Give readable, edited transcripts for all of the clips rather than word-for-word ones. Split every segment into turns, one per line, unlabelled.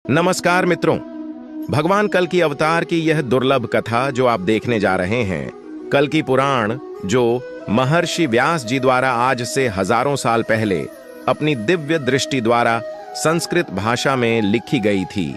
नमस्कार मित्रों। भगवान कल की अवतार की यह दुर्लभ कथा जो आप देखने जा रहे हैं, कल की पुराण, जो महर्षि व्यास जी द्वारा आज से हजारों साल पहले अपनी दिव्य दृष्टि द्वारा संस्कृत भाषा में लिखी गई थी,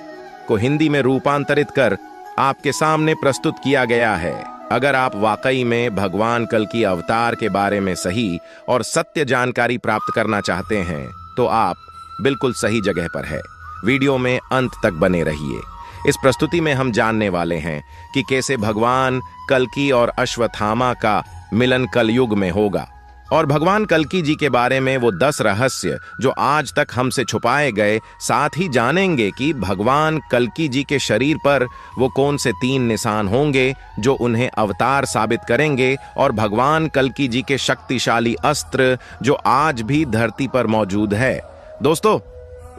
को हिंदी में रूपांतरित कर आपके सामने प्रस्तुत किया गया है। अगर आप वाकई में भगवान कल की अवतार के बारे में सही और सत्य जानकारी प्राप्त करना चाहते हैं, तो आप बिल्कुल सही जगह पर है। वीडियो में अंत तक बने रहिए। इस प्रस्तुति में हम जानने वाले हैं कि कैसे भगवान कल्कि और अश्वत्थामा का मिलन कलयुग में होगा, और भगवान कल्कि जी के बारे में वो 10 रहस्य जो आज तक हमसे छुपाए गए। साथ ही जानेंगे कि भगवान कल्कि जी के शरीर पर वो कौन से 3 निशान होंगे जो उन्हें अवतार साबित करेंगे, और भगवान कल्कि जी के शक्तिशाली अस्त्र जो आज भी धरती पर मौजूद है। दोस्तों,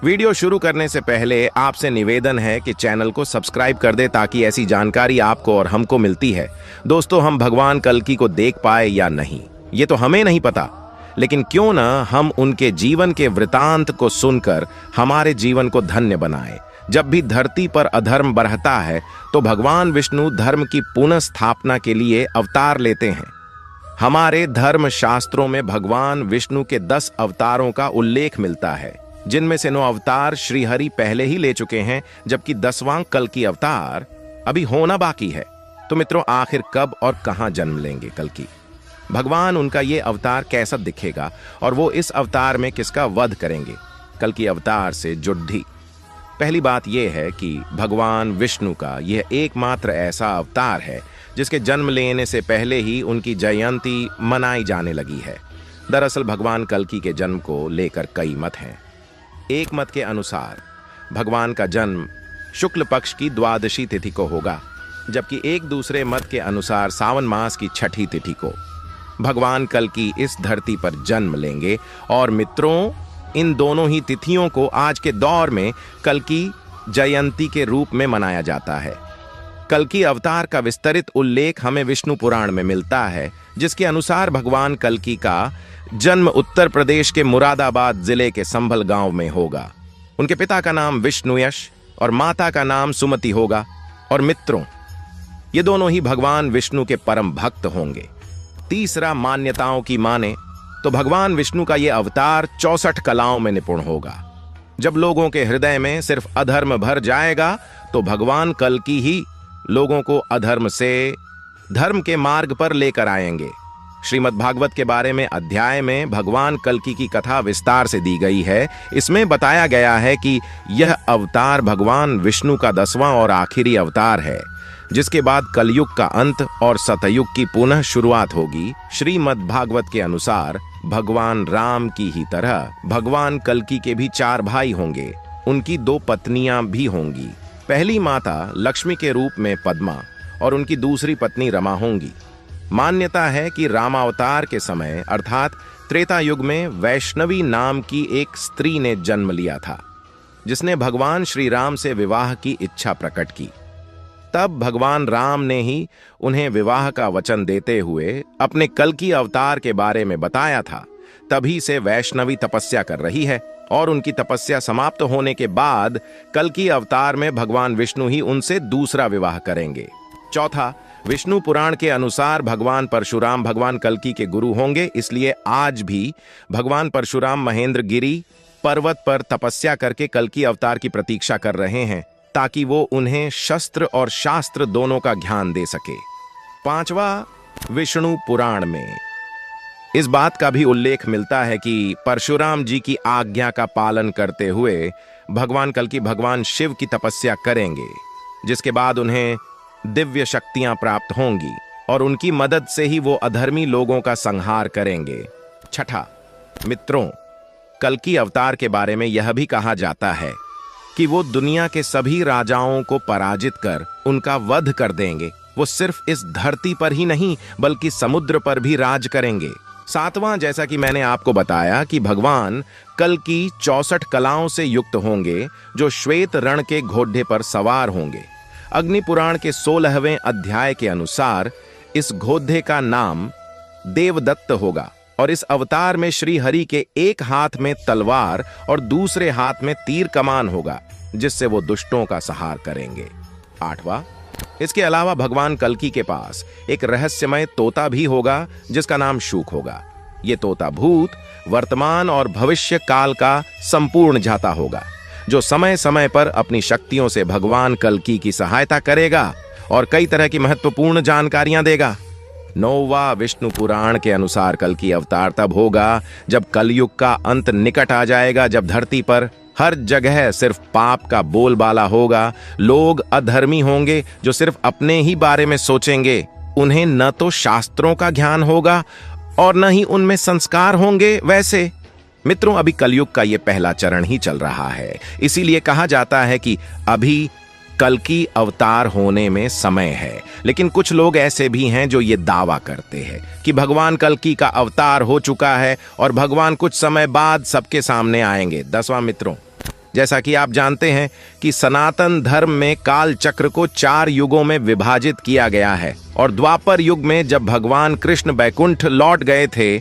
वीडियो शुरू करने से पहले आपसे निवेदन है कि चैनल को सब्सक्राइब कर दे ताकि ऐसी जानकारी आपको और हमको मिलती है। दोस्तों, हम भगवान कल्कि को देख पाए या नहीं, ये तो हमें नहीं पता, लेकिन क्यों ना हम उनके जीवन के वृतांत को सुनकर हमारे जीवन को धन्य बनाएं। जब भी धरती पर अधर्म बढ़ता है तो भगवान विष्णु धर्म की पुनः स्थापना के लिए अवतार लेते हैं। हमारे धर्म शास्त्रों में भगवान विष्णु के 10 अवतारों का उल्लेख मिलता है, जिनमें से 9 अवतार श्रीहरि पहले ही ले चुके हैं, जबकि 10वां कल्कि अवतार अभी होना बाकी है। तो मित्रों, आखिर कब और कहां जन्म लेंगे कल्कि? भगवान, उनका ये अवतार कैसा दिखेगा, और वो इस अवतार में किसका वध करेंगे? कल्कि अवतार से जुड्ढी। पहली बात यह है कि भगवान विष्णु का यह एकमात्र ऐसा अवतार है जिसके जन्म लेने से पहले ही उनकी जयंती मनाई जाने लगी है। दरअसल भगवान कल्कि के जन्म को लेकर कई मत हैं। एक मत के अनुसार भगवान का जन्म शुक्ल पक्ष की द्वादशी तिथि को होगा, जबकि एक दूसरे मत के अनुसार सावन मास की 6ठी तिथि को भगवान कल्कि इस धरती पर जन्म लेंगे। और मित्रों, इन दोनों ही तिथियों को आज के दौर में कल्कि जयंती के रूप में मनाया जाता है। कल्कि अवतार का विस्तृत उल्लेख हमें विष्णु पुराण में मिलता है, जिसके अनुसार भगवान कल्कि का जन्म उत्तर प्रदेश के मुरादाबाद जिले के संभल गांव में होगा। उनके पिता का नाम विष्णुयश और माता का नाम सुमति होगा। और मित्रों, ये दोनों ही भगवान विष्णु के परम भक्त होंगे। तीसरा, मान्यताओं की माने तो भगवान विष्णु का यह अवतार 64 कलाओं में निपुण होगा। जब लोगों के हृदय में सिर्फ अधर्म भर जाएगा तो भगवान कल्कि ही लोगों को अधर्म से धर्म के मार्ग पर लेकर आएंगे। श्रीमद् भागवत के बारे में अध्याय में भगवान कल्कि की कथा विस्तार से दी गई है। इसमें बताया गया है कि यह अवतार भगवान विष्णु का 10वां और आखिरी अवतार है, जिसके बाद कलयुग का अंत और सतयुग की पुनः शुरुआत होगी। श्रीमद् भागवत के अनुसार भगवान राम की ही तरह भगवान कल्कि के भी 4 भाई होंगे। उनकी 2 पत्नियां भी होंगी। पहली माता लक्ष्मी के रूप में पद्मा और उनकी दूसरी पत्नी रमा होंगी। मान्यता है कि रामावतार के समय अर्थात त्रेता युग में वैष्णवी नाम की एक स्त्री ने जन्म लिया था, जिसने भगवान श्री राम से विवाह की इच्छा प्रकट की। तब भगवान राम ने ही उन्हें विवाह का वचन देते हुए अपने कल्कि अवतार के बारे में बताया था। तभी से वैष्णवी तपस्या कर रही है, और उनकी तपस्या समाप्त होने के बाद कल्कि अवतार में भगवान विष्णु ही उनसे दूसरा विवाह करेंगे। चौथा, विष्णु पुराण के अनुसार भगवान परशुराम भगवान कल्कि के गुरु होंगे। इसलिए आज भी भगवान परशुराम महेंद्र गिरी पर्वत पर तपस्या करके कल्कि अवतार की प्रतीक्षा कर रहे हैं, ताकि वो उन्हें शस्त्र और शास्त्र दोनों का ज्ञान दे सके। पांचवा, विष्णु पुराण में इस बात का भी उल्लेख मिलता है कि परशुराम जी की आज्ञा का पालन करते हुए भगवान कल्कि भगवान शिव की तपस्या करेंगे, जिसके बाद उन्हें दिव्य शक्तियां प्राप्त होंगी, और उनकी मदद से ही वो अधर्मी लोगों का संहार करेंगे। छठा, मित्रों, कल्कि अवतार के बारे में यह भी कहा जाता है कि वो दुनिया के सभी राजाओं को पराजित कर उनका वध कर देंगे। वो सिर्फ इस धरती पर ही नहीं बल्कि समुद्र पर भी राज करेंगे। सातवां, जैसा कि मैंने आपको बताया कि भगवान कल्कि 64 कलाओं से युक्त होंगे, जो श्वेत रण के घोड़े पर सवार होंगे। अग्नि पुराण के 16वें अध्याय के अनुसार इस घोड़े का नाम देवदत्त होगा, और इस अवतार में श्री हरि के एक हाथ में तलवार और दूसरे हाथ में तीर कमान होगा। जिससे वो दुष्टों का संहार करेंगे। 8वां, इसके अलावा भगवान कल्कि के पास एक रहस्यमय तोता भी होगा जिसका नाम शूक होगा। ये तोता भूत, वर्तमान और भविष्य काल का संपूर्ण जाता होगा, जो समय समय पर अपनी शक्तियों से भगवान कल्कि की सहायता करेगा और कई तरह की महत्वपूर्ण जानकारियां देगा। 9वां विष्णु पुराण के अनुसार कल्कि अवतार तब होगा जब कलयुग का अंत निकट आ जाएगा, जब धरती पर हर जगह सिर्फ पाप का बोलबाला होगा। लोग अधर्मी होंगे जो सिर्फ अपने ही बारे में सोचेंगे। उन्हें न तो शास्त्रों का ज्ञान होगा और न ही उनमें संस्कार होंगे। वैसे मित्रों, अभी कलयुग का यह पहला चरण ही चल रहा है, इसीलिए कहा जाता है कि अभी कल्कि अवतार होने में समय है। लेकिन कुछ लोग ऐसे भी हैं जो ये दावा करते हैं कि भगवान कल्कि का अवतार हो चुका है और भगवान कुछ समय बाद सबके सामने आएंगे। 10वां मित्रों, जैसा कि आप जानते हैं कि सनातन धर्म में काल चक्र को 4 युगों में विभाजित किया गया है और द्वापर युग में जब भगवान कृष्ण बैकुंठ लौट गए थे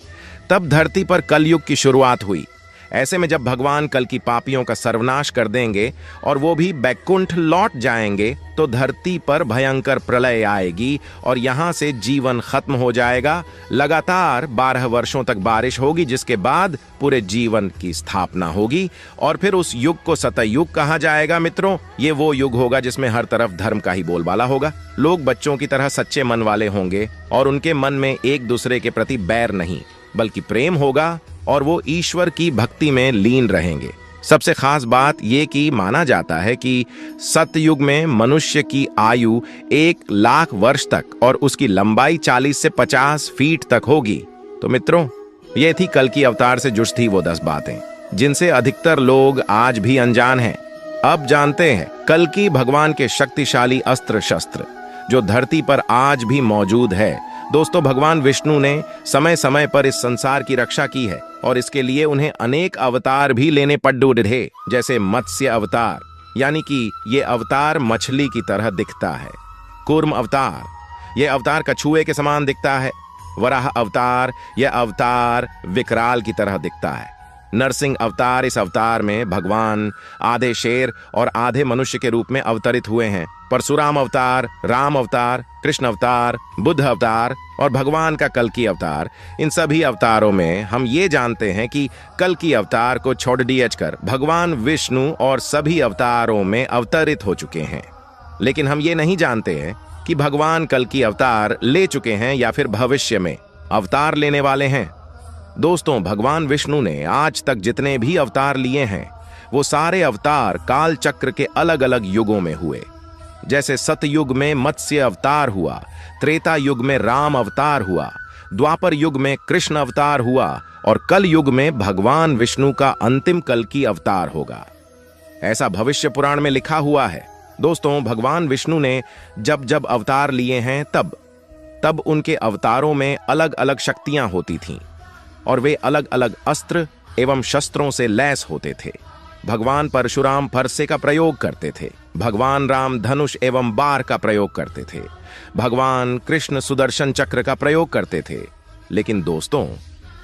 तब धरती पर कलयुग की शुरुआत हुई। ऐसे में जब भगवान कल्कि पापियों का सर्वनाश कर देंगे और वो भी बैकुंठ लौट जाएंगे तो धरती पर भयंकर प्रलय आएगी और यहां से जीवन खत्म हो जाएगा। लगातार 12 वर्षों तक बारिश होगी, जिसके बाद पूरे जीवन की स्थापना होगी और फिर उस युग को सतयुग कहा जाएगा। मित्रों, ये वो युग होगा जिसमें हर तरफ धर्म का ही बोलबाला होगा। लोग बच्चों की तरह सच्चे मन वाले होंगे और उनके मन में एक दूसरे के प्रति बैर नहीं बल्कि प्रेम होगा और वो ईश्वर की भक्ति में लीन रहेंगे। सबसे खास बात ये कि माना जाता है कि सतयुग में मनुष्य की आयु 1,00,000 वर्ष तक और उसकी लंबाई 40 से 50 फीट तक होगी। तो मित्रों, ये थी कल्कि अवतार से जुड़ी वो 10 बातें जिनसे अधिकतर लोग आज भी अनजान हैं। अब जानते हैं कल्कि भगवान के शक्तिशाली अस्त्र शस्त्र जो धरती पर आज भी मौजूद है। दोस्तों, भगवान विष्णु ने समय समय पर इस संसार की रक्षा की है और इसके लिए उन्हें अनेक अवतार भी लेने पड़े थे, जैसे मत्स्य अवतार, यानी कि ये अवतार मछली की तरह दिखता है। कूर्म अवतार, यह अवतार कछुए के समान दिखता है। वराह अवतार, यह अवतार विकराल की तरह दिखता है। नरसिंह अवतार, इस अवतार में भगवान आधे शेर और आधे मनुष्य के रूप में अवतरित हुए हैं। परशुराम अवतार, राम अवतार, कृष्ण अवतार, बुद्ध अवतार और भगवान का कल्कि अवतार, इन सभी अवतारों में हम ये जानते हैं कि कल्कि अवतार को छोड़ कर भगवान विष्णु और सभी अवतारों में अवतरित हो चुके हैं। लेकिन हम ये नहीं जानते हैं कि भगवान कल्कि अवतार ले चुके हैं या फिर भविष्य में अवतार लेने वाले हैं। दोस्तों, भगवान विष्णु ने आज तक जितने भी अवतार लिए हैं वो सारे अवतार काल चक्र के अलग अलग युगों में हुए। जैसे सतयुग में मत्स्य अवतार हुआ, त्रेता युग में राम अवतार हुआ, द्वापर युग में कृष्ण अवतार हुआ और कल युग में भगवान विष्णु का अंतिम कल्कि अवतार होगा। ऐसा भविष्य पुराण में लिखा हुआ है। दोस्तों, भगवान विष्णु ने जब जब अवतार लिए हैं तब उनके अवतारों में अलग अलग शक्तियां होती थीं और वे अलग अलग अस्त्र एवं शस्त्रों से लैस होते थे। भगवान परशुराम फरसे का प्रयोग करते थे, भगवान राम धनुष एवं बार का प्रयोग करते थे, भगवान कृष्ण सुदर्शन चक्र का प्रयोग करते थे। लेकिन दोस्तों,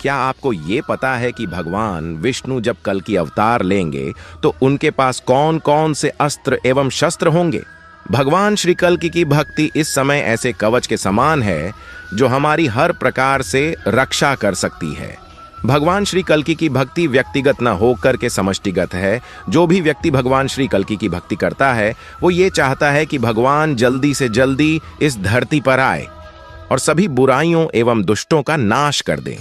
क्या आपको ये पता है कि भगवान विष्णु जब कल्कि अवतार लेंगे तो उनके पास कौन कौन से अस्त्र एवं शस्त्र होंगे? भगवान श्री कल्कि की भक्ति इस समय ऐसे कवच के समान है जो हमारी हर प्रकार से रक्षा कर सकती है। भगवान श्री कल्कि की भक्ति व्यक्तिगत न होकर के समष्टिगत है। जो भी व्यक्ति भगवान श्री कल्कि की भक्ति करता है वो ये चाहता है कि भगवान जल्दी से जल्दी इस धरती पर आए और सभी बुराइयों एवं दुष्टों का नाश कर दें।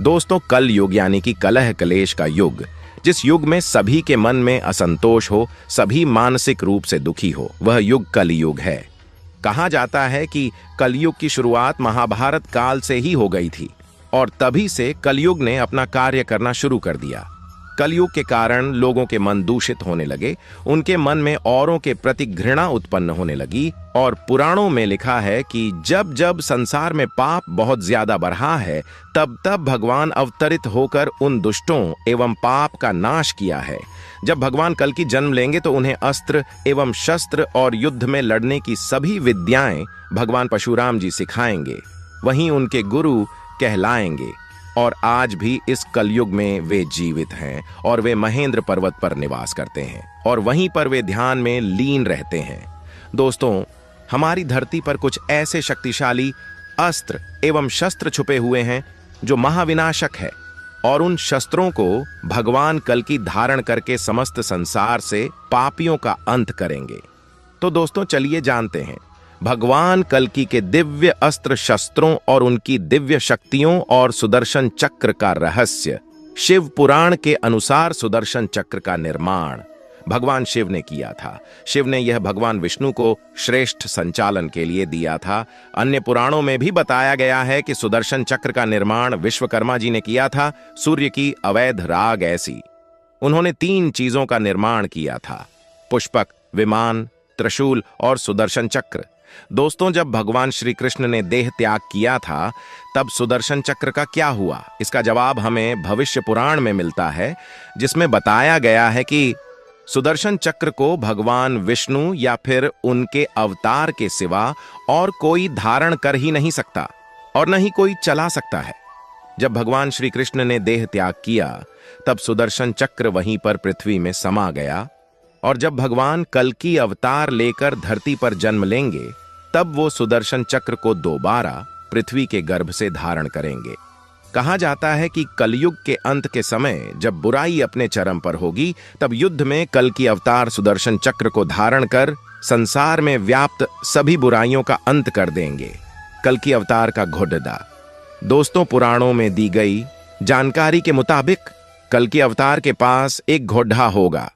दोस्तों, कल युग यानी कि कलह कलेश का युग, जिस युग में सभी के मन में असंतोष हो, सभी मानसिक रूप से दुखी हो, वह युग कलयुग है। कहा जाता है कि कलयुग की शुरुआत महाभारत काल से ही हो गई थी और तभी से कलयुग ने अपना कार्य करना शुरू कर दिया। कलयुग के कारण लोगों के मन दूषित होने लगे, उनके मन में औरों के प्रति घृणा उत्पन्न होने लगी और पुराणों में लिखा है कि जब जब संसार में पाप बहुत ज्यादा बढ़ा है तब तब भगवान अवतरित होकर उन दुष्टों एवं पाप का नाश किया है। जब भगवान कल्कि जन्म लेंगे तो उन्हें अस्त्र एवं शस्त्र और युद्ध में लड़ने की सभी विद्याएं भगवान परशुराम जी सिखाएंगे, वहीं उनके गुरु कहलाएंगे। और आज भी इस कलयुग में वे जीवित हैं और वे महेंद्र पर्वत पर निवास करते हैं और वहीं पर वे ध्यान में लीन रहते हैं। दोस्तों, हमारी धरती पर कुछ ऐसे शक्तिशाली अस्त्र एवं शस्त्र छुपे हुए हैं जो महाविनाशक है और उन शस्त्रों को भगवान कल्कि धारण करके समस्त संसार से पापियों का अंत करेंगे। तो दोस्तों, चलिए जानते हैं भगवान कल्कि के दिव्य अस्त्र शस्त्रों और उनकी दिव्य शक्तियों और सुदर्शन चक्र का रहस्य। शिव पुराण के अनुसार सुदर्शन चक्र का निर्माण भगवान शिव ने किया था। शिव ने यह भगवान विष्णु को श्रेष्ठ संचालन के लिए दिया था। अन्य पुराणों में भी बताया गया है कि सुदर्शन चक्र का निर्माण विश्वकर्मा जी ने किया था। सूर्य की अवैध राग ऐसी उन्होंने 3 चीजों का निर्माण किया था: पुष्पक, विमान, त्रिशूल और सुदर्शन चक्र। दोस्तों, जब भगवान श्री कृष्ण ने देह त्याग किया था तब सुदर्शन चक्र का क्या हुआ? इसका जवाब हमें भविष्य पुराण में मिलता है, जिसमें बताया गया है कि सुदर्शन चक्र को भगवान विष्णु या फिर उनके अवतार के सिवा और कोई धारण कर ही नहीं सकता और न ही कोई चला सकता है। जब भगवान श्री कृष्ण ने देह त्याग किया तब सुदर्शन चक्र वहीं पर पृथ्वी में समा गया और जब भगवान कल्कि अवतार लेकर धरती पर जन्म लेंगे तब वो सुदर्शन चक्र को दोबारा पृथ्वी के गर्भ से धारण करेंगे। कहा जाता है कि कलयुग के अंत के समय जब बुराई अपने चरम पर होगी तब युद्ध में कल्कि अवतार सुदर्शन चक्र को धारण कर संसार में व्याप्त सभी बुराइयों का अंत कर देंगे। कल्कि अवतार का घोड़दा। दोस्तों, पुराणों में दी गई जानकारी के मुताबिक कल्कि अवतार के पास एक घोड़ा होगा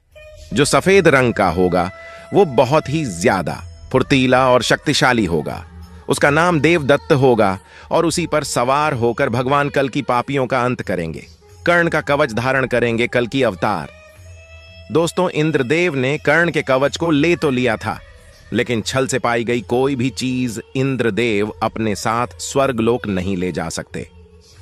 जो सफेद रंग का होगा। वो बहुत ही ज्यादा फुर्तीला और शक्तिशाली होगा। उसका नाम देवदत्त होगा और उसी पर सवार होकर भगवान कल्कि पापियों का अंत करेंगे। कर्ण का कवच धारण करेंगे कल्कि अवतार। दोस्तों, इंद्रदेव ने कर्ण के कवच को ले तो लिया था, लेकिन छल से पाई गई कोई भी चीज इंद्रदेव अपने साथ स्वर्गलोक नहीं ले जा सकते।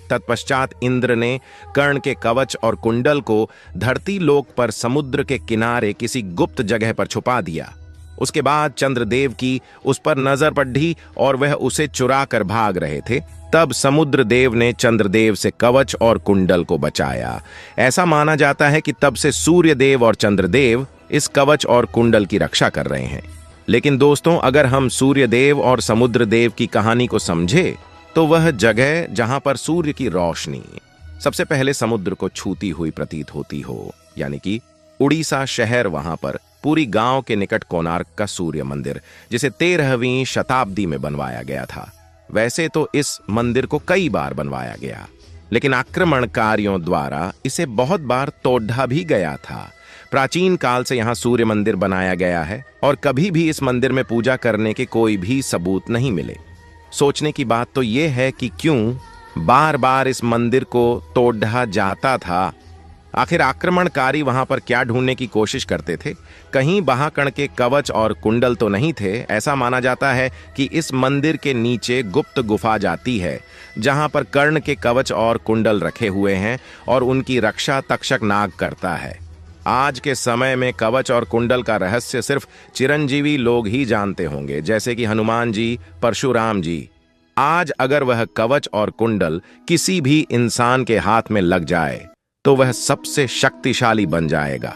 तत्पश्चात इंद्र ने कर्ण के कवच और कुंडल को धरती लोक पर समुद्र के किनारे किसी गुप्त जगह पर छुपा दिया। उसके बाद चंद्रदेव की उस पर नजर पड़ी और वह उसे चुरा कर भाग रहे थे। तब समुद्र देव ने चंद्रदेव से कवच और कुंडल को बचाया। ऐसा माना जाता है कि तब से सूर्य देव और चंद्रदेव इस कवच और कुंडल की रक्षा कर रहे हैं। लेकिन दोस्तों, अगर हम सूर्य देव और समुद्र देव की कहानी को समझे तो वह जगह जहां पर सूर्य की रोशनी सबसे पहले समुद्र को छूती हुई प्रतीत होती हो, यानी कि उड़ीसा शहर, वहां पर पूरी गांव के निकट कोणार्क का सूर्य मंदिर, जिसे 13वीं शताब्दी में बनवाया गया था। वैसे तो इस मंदिर को कई बार बनवाया गया, लेकिन आक्रमणकारियों द्वारा इसे बहुत बार तोड़ा भी गया था। प्राचीन काल से यहाँ सूर्य मंदिर बनाया गया है और कभी भी इस मंदिर में पूजा करने के कोई भी सबूत नहीं मिले। सोचने की बात तो यह है कि क्यों बार बार इस मंदिर को तोड़ा जाता था। आखिर आक्रमणकारी वहां पर क्या ढूंढने की कोशिश करते थे? कहीं महाकर्ण के कवच और कुंडल तो नहीं थे। ऐसा माना जाता है कि इस मंदिर के नीचे गुप्त गुफा जाती है, जहां पर कर्ण के कवच और कुंडल रखे हुए हैं और उनकी रक्षा तक्षक नाग करता है। आज के समय में कवच और कुंडल का रहस्य सिर्फ चिरंजीवी लोग ही जानते होंगे, जैसे कि हनुमान जी, परशुराम जी। आज अगर वह कवच और कुंडल किसी भी इंसान के हाथ में लग जाए तो वह सबसे शक्तिशाली बन जाएगा।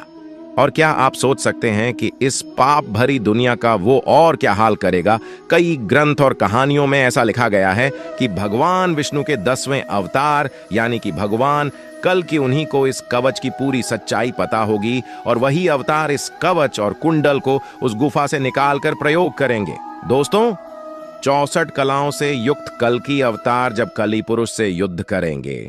और क्या आप सोच सकते हैं कि इस पाप भरी दुनिया का वो और क्या हाल करेगा? कई ग्रंथ और कहानियों में ऐसा लिखा गया है कि भगवान विष्णु के 10वें अवतार यानी कि भगवान कल्कि उन्हीं को इस कवच की पूरी सच्चाई पता होगी और वही अवतार इस कवच और कुंडल को उस गुफा से निकालकर प्रयोग करेंगे। दोस्तों, 64 कलाओं से युक्त कल्कि अवतार जब कली पुरुष से युद्ध करेंगे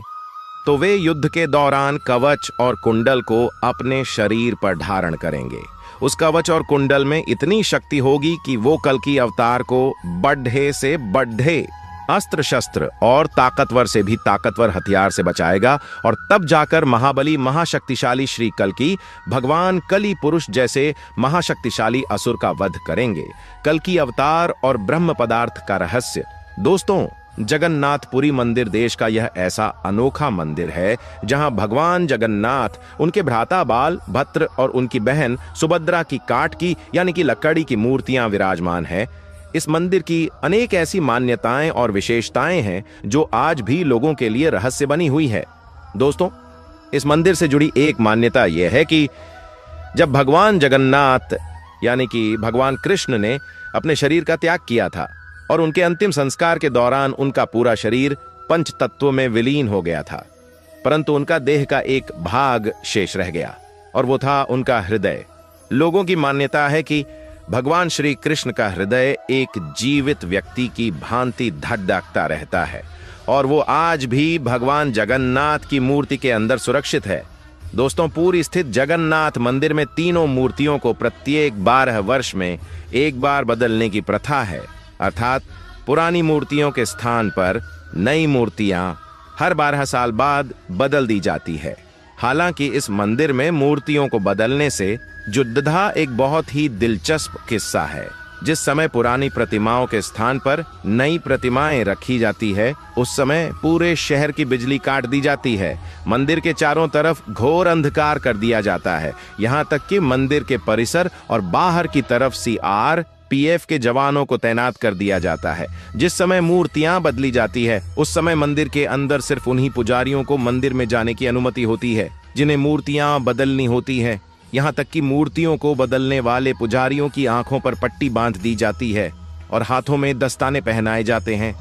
तो वे युद्ध के दौरान कवच और कुंडल को अपने शरीर पर धारण करेंगे। उस कवच और कुंडल में इतनी शक्ति होगी कि वो कल्कि अवतार को बढ़े से बढ़े अस्त्र शस्त्र और ताकतवर से भी ताकतवर हथियार से बचाएगा और तब जाकर महाबली महाशक्तिशाली श्री कल्कि भगवान कली पुरुष जैसे महाशक्तिशाली असुर का वध करेंगे। कल्कि अवतार और ब्रह्म पदार्थ का रहस्य। दोस्तों, जगन्नाथपुरी मंदिर देश का यह ऐसा अनोखा मंदिर है जहां भगवान जगन्नाथ, उनके भ्राता बाल भद्र और उनकी बहन सुभद्रा की काठ की यानी कि लकड़ी की मूर्तियां विराजमान है। इस मंदिर की अनेक ऐसी मान्यताएं और विशेषताएं हैं जो आज भी लोगों के लिए रहस्य बनी हुई है। दोस्तों, इस मंदिर से जुड़ी एक मान्यता यह है कि जब भगवान जगन्नाथ यानी कि भगवान कृष्ण ने अपने शरीर का त्याग किया था और उनके अंतिम संस्कार के दौरान उनका पूरा शरीर पंच तत्वों में विलीन हो गया था, परंतु उनका देह का एक भाग शेष रह गया और वो था उनका हृदय। लोगों की मान्यता है कि भगवान श्री कृष्ण का हृदय एक जीवित व्यक्ति की भांति धड़कता रहता है और वो आज भी भगवान जगन्नाथ की मूर्ति के अंदर सुरक्षित है। दोस्तों, पुरी स्थित जगन्नाथ मंदिर में तीनों मूर्तियों को प्रत्येक 12 वर्ष में एक बार बदलने की प्रथा है, अर्थात पुरानी मूर्तियों के स्थान पर नई मूर्तियां हर 12 साल बाद बदल दी जाती है। हालांकि इस मंदिर में मूर्तियों को बदलने से जुड़ा एक बहुत ही दिलचस्प किस्सा है। जिस समय पुरानी प्रतिमाओं के स्थान पर नई प्रतिमाएं रखी जाती है, उस समय पूरे शहर की बिजली काट दी जाती है। मंदिर के चारों तरफ घोर अंधकार कर दिया जाता है। यहाँ तक कि मंदिर के परिसर और बाहर की तरफ CRPF के जवानों को तैनात कर दिया जाता है। जिस समय मूर्तियां बदली जाती है, उस समय मंदिर के अंदर सिर्फ उन्हीं पुजारियों को मंदिर में जाने की अनुमति होती है जिन्हें मूर्तियां बदलनी होती है। यहाँ तक कि मूर्तियों को बदलने वाले पुजारियों की आंखों पर पट्टी बांध दी जाती है और हाथों में दस्ताने पहनाए जाते हैं।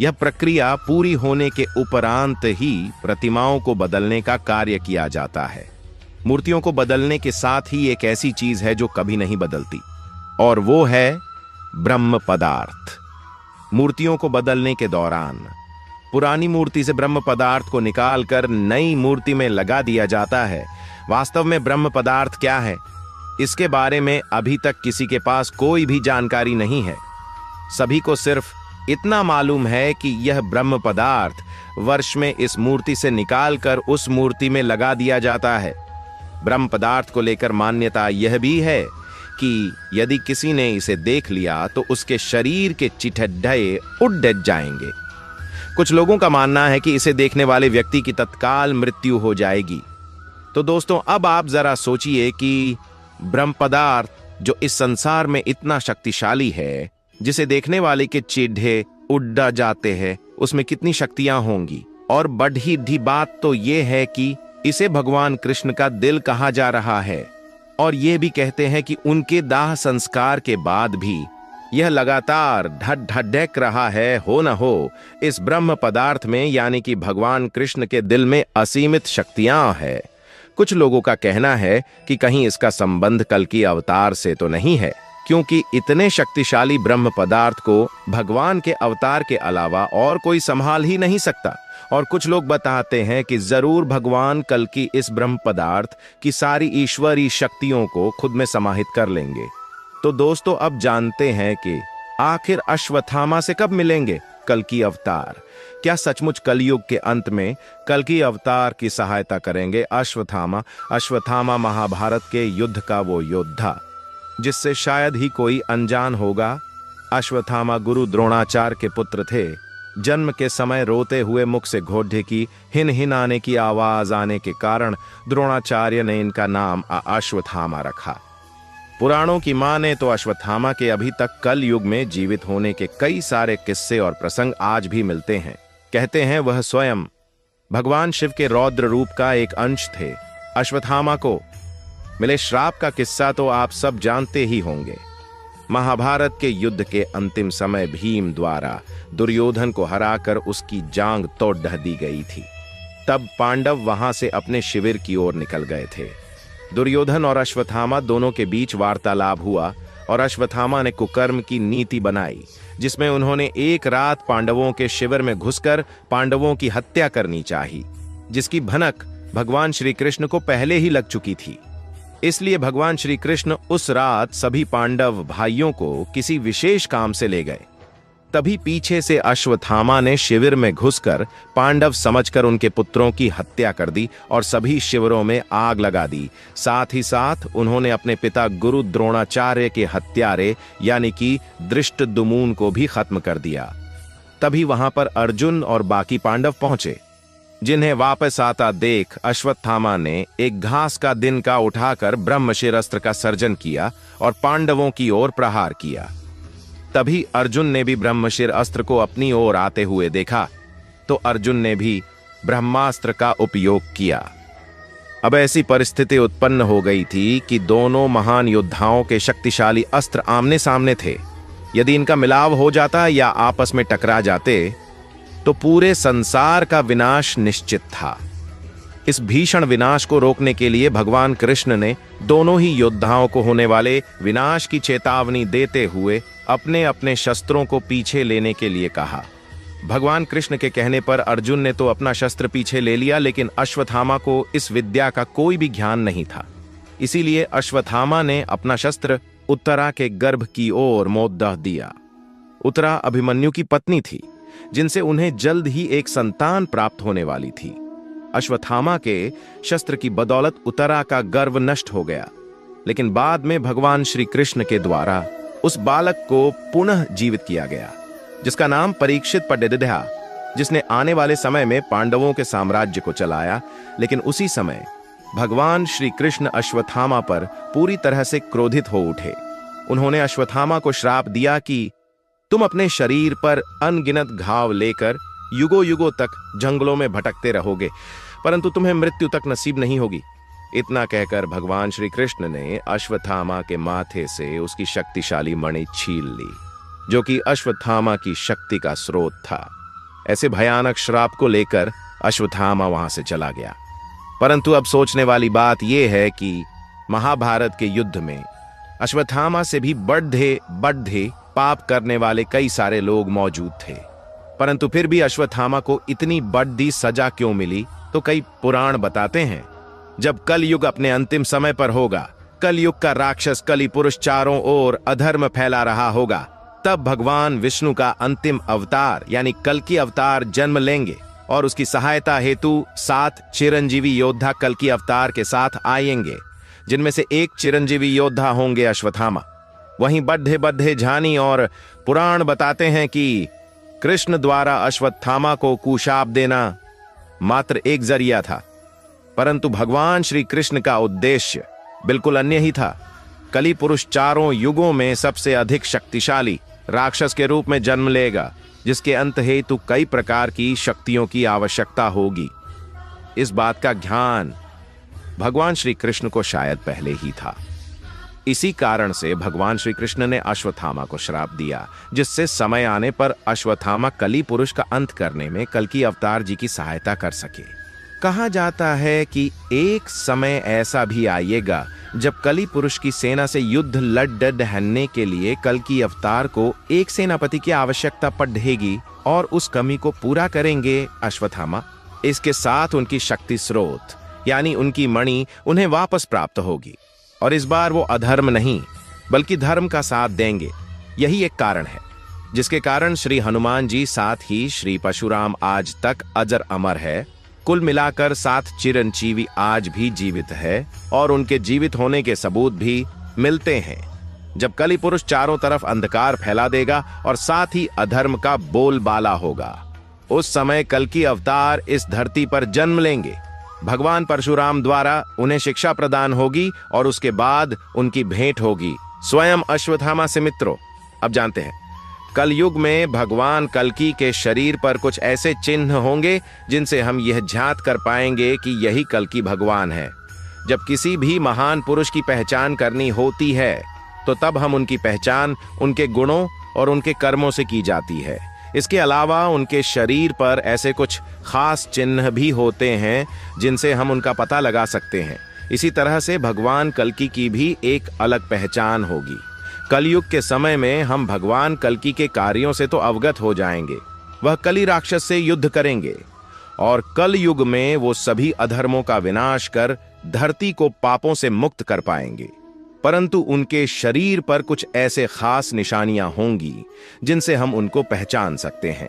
यह प्रक्रिया पूरी होने के उपरांत ही प्रतिमाओं को बदलने का कार्य किया जाता है। मूर्तियों को बदलने के साथ ही एक ऐसी चीज है जो कभी नहीं बदलती, और वो है ब्रह्म पदार्थ। मूर्तियों को बदलने के दौरान पुरानी मूर्ति से ब्रह्म पदार्थ को निकालकर नई मूर्ति में लगा दिया जाता है। वास्तव में ब्रह्म पदार्थ क्या है, इसके बारे में अभी तक किसी के पास कोई भी जानकारी नहीं है। सभी को सिर्फ इतना मालूम है कि यह ब्रह्म पदार्थ वर्ष में इस मूर्ति से निकालकर उस मूर्ति में लगा दिया जाता है। ब्रह्म पदार्थ को लेकर मान्यता यह भी है कि यदि किसी ने इसे देख लिया तो उसके शरीर के चिट्ठे उड़ जाएंगे। कुछ लोगों का मानना है कि इसे देखने वाले व्यक्ति की तत्काल मृत्यु हो जाएगी। तो दोस्तों, अब आप जरा सोचिए कि ब्रह्म पदार्थ जो इस संसार में इतना शक्तिशाली है, जिसे देखने वाले के चिढ़े उड़ जाते हैं, उसमें कितनी शक्तियां होंगी। और बड़ी बात तो यह है कि इसे भगवान कृष्ण का दिल कहा जा रहा है, और ये भी कहते हैं कि उनके दाह संस्कार के बाद भी यह लगातार ढक रहा है। हो न हो इस ब्रह्म पदार्थ में यानी कि भगवान कृष्ण के दिल में असीमित शक्तियां हैं। कुछ लोगों का कहना है कि कहीं इसका संबंध कल्कि अवतार से तो नहीं है, क्योंकि इतने शक्तिशाली ब्रह्म पदार्थ को भगवान के अवतार के अलावा और कोई संभाल ही नहीं सकता। और कुछ लोग बताते हैं कि जरूर भगवान कल्कि इस ब्रह्म पदार्थ की सारी ईश्वरीय शक्तियों को खुद में समाहित कर लेंगे। तो दोस्तों, अब जानते हैं कि आखिर अश्वत्थामा से कब मिलेंगे कल्कि अवतार। क्या सचमुच कलयुग के अंत में कल्कि अवतार की सहायता करेंगे अश्वत्थामा महाभारत के युद्ध का वो योद्धा जिससे शायद ही कोई अनजान होगा। अश्वत्थामा गुरु द्रोणाचार्य के पुत्र थे। जन्म के समय रोते हुए मुख से घोड़े की हिन आने की आवाज आने के कारण द्रोणाचार्य ने इनका नाम अश्वत्थामा रखा। पुराणों की माने तो अश्वत्थामा के अभी तक कल युग में जीवित होने के कई सारे किस्से और प्रसंग आज भी मिलते हैं। कहते हैं वह स्वयं भगवान शिव के रौद्र रूप का एक अंश थे। अश्वत्थामा को मिले श्राप का किस्सा तो आप सब जानते ही होंगे। महाभारत के युद्ध के अंतिम समय भीम द्वारा दुर्योधन को हराकर उसकी जांग तोड़ दी गई थी। तब पांडव वहां से अपने शिविर की ओर निकल गए थे। दुर्योधन और अश्वत्थामा दोनों के बीच वार्तालाप हुआ और अश्वत्थामा ने कुकर्म की नीति बनाई, जिसमें उन्होंने एक रात पांडवों के शिविर में घुसकर पांडवों की हत्या करनी चाहिए, जिसकी भनक भगवान श्री कृष्ण को पहले ही लग चुकी थी। इसलिए भगवान श्री कृष्ण उस रात सभी पांडव भाइयों को किसी विशेष काम से ले गए। तभी पीछे से अश्वत्थामा ने शिविर में घुसकर पांडव समझकर उनके पुत्रों की हत्या कर दी और सभी शिविरों में आग लगा दी। साथ ही साथ उन्होंने अपने पिता गुरु द्रोणाचार्य के हत्यारे यानी कि धृष्टद्युम्न को भी खत्म कर दिया। तभी वहां पर अर्जुन और बाकी पांडव पहुंचे, जिन्हें वापस आता देख अश्वत्थामा ने एक घास का दिनका उठाकर ब्रह्मशिर अस्त्र का सर्जन किया और पांडवों की ओर प्रहार किया। तभी अर्जुन ने भी ब्रह्मशिर अस्त्र को अपनी ओर आते हुए देखा तो अर्जुन ने भी ब्रह्मास्त्र का उपयोग किया। अब ऐसी परिस्थिति उत्पन्न हो गई थी कि दोनों महान योद्धाओं के शक्तिशाली अस्त्र आमने सामने थे। यदि इनका मिलाव हो जाता या आपस में टकरा जाते तो पूरे संसार का विनाश निश्चित था। इस भीषण विनाश को रोकने के लिए भगवान कृष्ण ने दोनों ही योद्धाओं को होने वाले विनाश की चेतावनी देते हुए अपने अपने शस्त्रों को पीछे लेने के लिए कहा। भगवान कृष्ण के कहने पर अर्जुन ने तो अपना शस्त्र पीछे ले लिया, लेकिन अश्वत्थामा को इस विद्या का कोई भी ज्ञान नहीं था। इसीलिए अश्वत्थामा ने अपना शस्त्र उत्तरा के गर्भ की ओर मोड़ दिया। उत्तरा अभिमन्यु की पत्नी थी, जिनसे उन्हें जल्द ही एक संतान प्राप्त होने वाली थी। अश्वत्थामा के शस्त्र की बदौलत उत्तरा का गर्भ नष्ट हो गया, लेकिन बाद में भगवान श्री कृष्ण के द्वारा उस बालक को पुनः जीवित किया गया, जिसका नाम परीक्षित पढ़ा, जिसने आने वाले समय में पांडवों के साम्राज्य को चलाया। लेकिन उसी समय भगवान श्री कृष्ण अश्वत्थामा पर पूरी तरह से क्रोधित हो उठे। उन्होंने अश्वत्थामा को श्राप दिया कि तुम अपने शरीर पर अनगिनत घाव लेकर युगों युगों तक जंगलों में भटकते रहोगे, परंतु तुम्हें मृत्यु तक नसीब नहीं होगी। इतना कहकर भगवान श्री कृष्ण ने अश्वत्थामा के माथे से उसकी शक्तिशाली मणि छीन ली, जो कि अश्वत्थामा की शक्ति का स्रोत था। ऐसे भयानक श्राप को लेकर अश्वत्थामा वहां से चला गया। परंतु अब सोचने वाली बात यह है कि महाभारत के युद्ध में अश्वत्थामा से भी बढ़े पाप करने वाले कई सारे लोग मौजूद थे, परंतु फिर भी अश्वत्थामा को इतनी बढ़ी सजा क्यों मिली, तो कई पुराण बताते हैं जब कलयुग अपने अंतिम समय पर होगा, कलयुग का राक्षस कली पुरुष चारों ओर अधर्म फैला रहा होगा, तब भगवान विष्णु का अंतिम अवतार यानी कल्कि अवतार जन्म लेंगे और उसकी सहायता हेतु 7 चिरंजीवी योद्धा कल्कि अवतार के साथ आएंगे, जिनमें से एक चिरंजीवी योद्धा होंगे अश्वत्थामा। वहीं बढ़े झानी और पुराण बताते हैं कि कृष्ण द्वारा अश्वत्थामा को कुशाप देना मात्र एक जरिया था, परंतु भगवान श्री कृष्ण का उद्देश्य बिल्कुल अन्य ही था। कली पुरुष चारों युगों में सबसे अधिक शक्तिशाली राक्षस के रूप में जन्म लेगा, जिसके अंत हेतु कई प्रकार की शक्तियों की आवश्यकता होगी। इस बात का ज्ञान भगवान श्री कृष्ण को शायद पहले ही था। इसी कारण से भगवान श्री कृष्ण ने अश्वत्थामा को श्राप दिया, जिससे समय आने पर अश्वत्थामा कली पुरुष का अंत करने में कल्कि अवतार जी की सहायता कर सके। कहा जाता है कि एक समय ऐसा भी आएगा जब कली पुरुष की सेना से युद्ध लड़ने के लिए कल्कि अवतार को एक सेनापति की आवश्यकता पड़ेगी और उस कमी को पूरा करेंगे अश्वत्थामा। इसके साथ उनकी शक्ति स्रोत यानी उनकी मणि उन्हें वापस प्राप्त होगी और इस बार वो अधर्म नहीं बल्कि धर्म का साथ देंगे। यही एक कारण है जिसके कारण श्री हनुमान जी साथ ही श्री परशुराम आज तक अजर अमर है। कुल मिलाकर 7 चिरंजीवी आज भी जीवित है और उनके जीवित होने के सबूत भी मिलते हैं। जब कली पुरुष चारों तरफ अंधकार फैला देगा और साथ ही अधर्म का बोलबाला होगा, उस समय कल्कि अवतार इस धरती पर जन्म लेंगे। भगवान परशुराम द्वारा उन्हें शिक्षा प्रदान होगी और उसके बाद उनकी भेंट होगी स्वयं अश्वत्थामा से। मित्रों, अब जानते हैं कलयुग में भगवान कल्कि के शरीर पर कुछ ऐसे चिन्ह होंगे जिनसे हम यह झांत कर पाएंगे कि यही कल्कि भगवान है। जब किसी भी महान पुरुष की पहचान करनी होती है तो तब हम उनकी पहचान उनके गुणों और उनके कर्मों से की जाती है। इसके अलावा उनके शरीर पर ऐसे कुछ खास चिन्ह भी होते हैं जिनसे हम उनका पता लगा सकते हैं। इसी तरह से भगवान कल्कि की भी एक अलग पहचान होगी। कलयुग के समय में हम भगवान कल्कि के कार्यों से तो अवगत हो जाएंगे। वह कली राक्षस से युद्ध करेंगे और कल युग में वो सभी अधर्मों का विनाश कर धरती को पापों से मुक्त कर पाएंगे, परंतु उनके शरीर पर कुछ ऐसे खास निशानियां होंगी जिनसे हम उनको पहचान सकते हैं।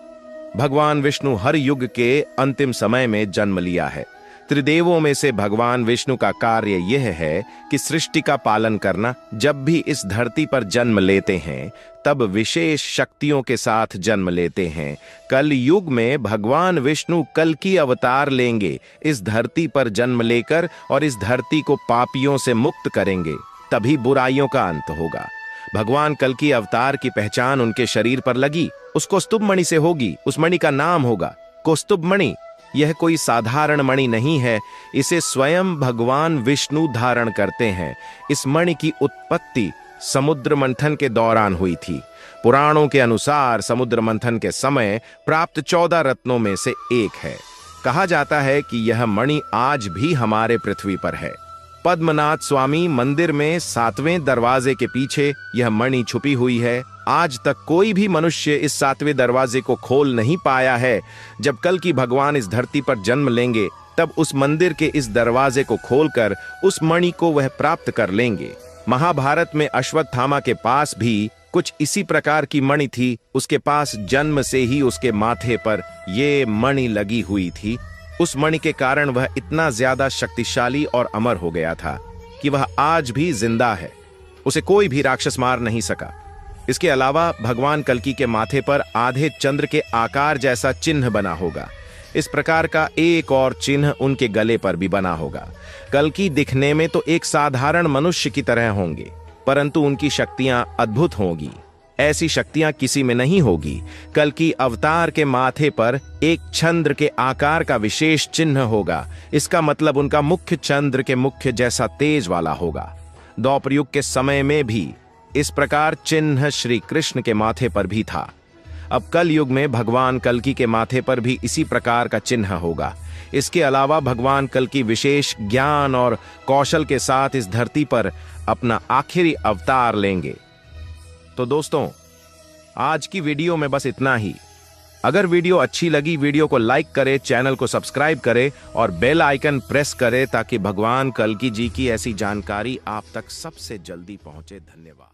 भगवान विष्णु हर युग के अंतिम समय में जन्म लिया है। त्रिदेवों में से भगवान विष्णु का कार्य यह है कि सृष्टि का पालन करना। जब भी इस धरती पर जन्म लेते हैं तब विशेष शक्तियों के साथ जन्म लेते हैं। कल युग में भगवान विष्णु कल्कि अवतार लेंगे इस धरती पर जन्म लेकर और इस धरती को पापियों से मुक्त करेंगे, तभी बुराइयों का अंत होगा। भगवान कल की अवतार की पहचान उनके शरीर पर लगी, उस कौस्तुभ मणि से होगी। उस मणि का नाम होगा कौस्तुभ मणि। यह कोई साधारण मणि नहीं है, इसे स्वयं भगवान विष्णु धारण करते हैं। इस मणि की उत्पत्ति समुद्र मंथन के दौरान हुई थी। पुराणों के अनुसार समुद्र मंथन के समय प्राप्त 14 रत्नों में से एक है। कहा जाता है कि यह मणि आज भी हमारे पृथ्वी पर है। पद्मनाथ स्वामी मंदिर में 7वें दरवाजे के पीछे यह मणि छुपी हुई है। आज तक कोई भी मनुष्य इस 7वें दरवाजे को खोल नहीं पाया है। जब कल की भगवान इस धरती पर जन्म लेंगे, तब उस मंदिर के इस दरवाजे को खोलकर उस मणि को वह प्राप्त कर लेंगे। महाभारत में अश्वत्थामा के पास भी कुछ इसी प्रकार की मणि थी। उसके पास जन्म से ही उसके माथे पर ये मणि लगी हुई थी। उस मणि के कारण वह इतना ज्यादा शक्तिशाली और अमर हो गया था कि वह आज भी जिंदा है। उसे कोई भी राक्षस मार नहीं सका। इसके अलावा भगवान कल्कि के माथे पर आधे चंद्र के आकार जैसा चिन्ह बना होगा। इस प्रकार का एक और चिन्ह उनके गले पर भी बना होगा। कल्कि दिखने में तो एक साधारण मनुष्य की तरह होंगे, परंतु उनकी शक्तियां अद्भुत होंगी। ऐसी शक्तियां किसी में नहीं होगी। कल्कि अवतार के माथे पर एक चंद्र के आकार का विशेष चिन्ह होगा। इसका मतलब उनका मुख्य चंद्र के मुख्य जैसा तेज वाला होगा। द्वापर युग के समय में भी इस प्रकार चिन्ह श्री कृष्ण के माथे पर भी था। अब कल युग में भगवान कल्कि के माथे पर भी इसी प्रकार का चिन्ह होगा। इसके अलावा भगवान कल्कि विशेष ज्ञान और कौशल के साथ इस धरती पर अपना आखिरी अवतार लेंगे। तो दोस्तों, आज की वीडियो में बस इतना ही। अगर वीडियो अच्छी लगी, वीडियो को लाइक करें, चैनल को सब्सक्राइब करें और बेल आइकन प्रेस करें ताकि भगवान कल्कि जी की ऐसी जानकारी आप तक सबसे जल्दी पहुंचे। धन्यवाद।